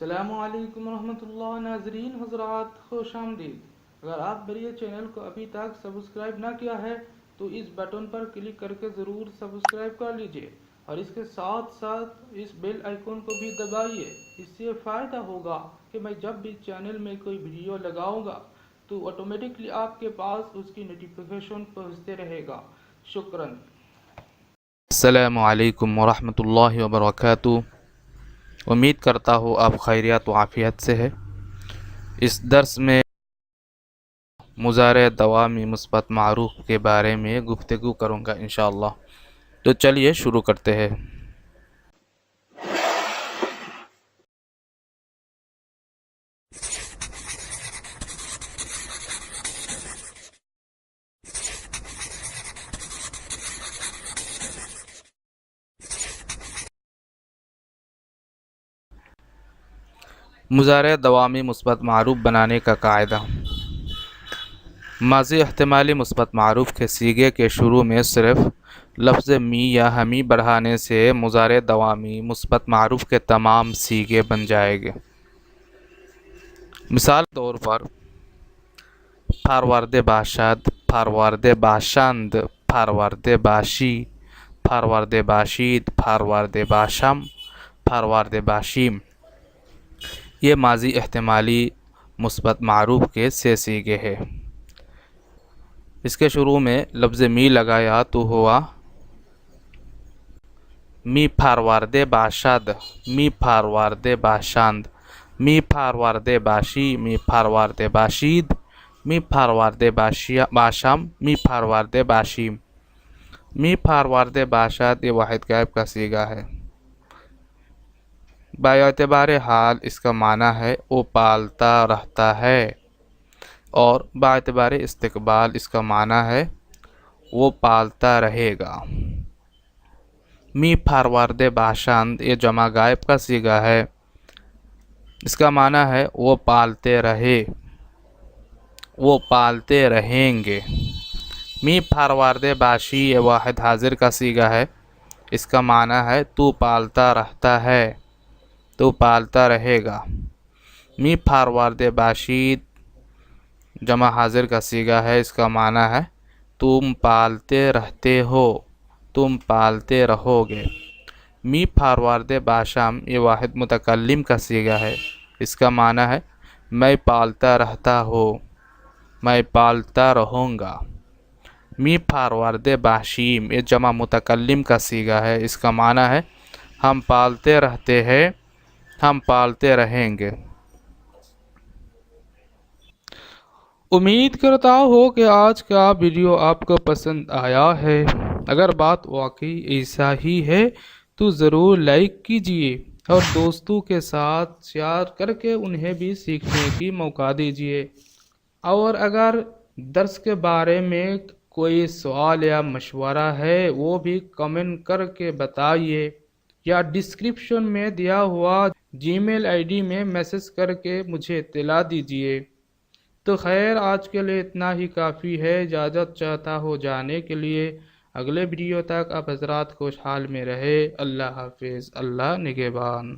السلام علیکم ورحمۃ اللہ ناظرین حضرات، خوش آمدید۔ اگر آپ میرے چینل کو ابھی تک سبسکرائب نہ کیا ہے تو اس بٹن پر کلک کر کے ضرور سبسکرائب کر لیجئے اور اس کے ساتھ ساتھ اس بیل آئیکن کو بھی دبائیے۔ اس سے فائدہ ہوگا کہ میں جب بھی چینل میں کوئی ویڈیو لگاؤں گا تو آٹومیٹکلی آپ کے پاس اس کی نوٹیفیکیشن پہنچتے رہے گا۔ شکراً۔ السلام علیکم ورحمۃ اللہ وبرکاتہ۔ امید کرتا ہوں آپ خیریت و عافیت سے ہے۔ اس درس میں مضارع دوامی مثبت معروف کے بارے میں گفتگو کروں گا انشاءاللہ۔ تو چلیے شروع کرتے ہیں۔ مضارع دوامی مثبت معروف بنانے کا قاعدہ۔ ماضی احتمالی مثبت معروف کے صیغے کے شروع میں صرف لفظ می یا ہمی بڑھانے سے مضارع دوامی مثبت معروف کے تمام صیغے بن جائیں گے۔ مثال طور پر پرورده باشد، پرورده باشند، پرورده باشی، پرورده باشید، پرورده باشم، پرورده باشیم۔ یہ ماضی احتمالی مثبت معروف کے 6 صیغے ہیں۔ اس کے شروع میں لفظ می لگایا تو ہوا می پرورده باشد، می پرورده باشند، می پرورده باشی، می پرورده باشید، می پرورده باشم، می پرورده باشیم۔ می پرورده باشد یہ واحد غائب کا صیغہ ہے۔ باعتبار حال اس کا معنی ہے وہ پالتا رہتا ہے، اور باعتبار استقبال اس کا معنی ہے وہ پالتا رہے گا۔ می پرورده باشند یہ جمع غائب کا صیغہ ہے، اس کا معنی ہے وہ پالتے رہے، وہ پالتے رہیں گے۔ می پرورده باشی یہ واحد حاضر کا صیغہ ہے، اس کا معنی ہے تو پالتا رہتا ہے، تو پالتا رہے گا۔ می پرورده باشید جمع حاضر کا صیغہ ہے، اس کا معنی ہے تم پالتے رہتے ہو، تم پالتے رہو گے۔ می پرورده باشم یہ واحد متکلم کا صیغہ ہے، اس کا معنی ہے میں پالتا رہتا ہوں، میں پالتا رہوں گا۔ می پرورده باشیم یہ جمع متکلم کا صیغہ ہے، اس کا معنی ہے ہم پالتے رہتے ہیں، ہم پالتے رہیں گے۔ امید کرتا ہوں کہ آج کا ویڈیو آپ کو پسند آیا ہے۔ اگر بات واقعی ایسا ہی ہے تو ضرور لائک کیجئے اور دوستوں کے ساتھ شیئر کر کے انہیں بھی سیکھنے کی موقع دیجئے۔ اور اگر درس کے بارے میں کوئی سوال یا مشورہ ہے وہ بھی کمنٹ کر کے بتائیے، یا ڈسکرپشن میں دیا ہوا جی میل آئی ڈی میں میسج کر کے مجھے اطلاع دیجئے۔ تو خیر آج کے لیے اتنا ہی کافی ہے۔ اجازت چاہتا ہوں جانے کے لیے۔ اگلے ویڈیو تک آپ حضرات خوشحال میں رہے۔ اللہ حافظ، اللہ نگہبان۔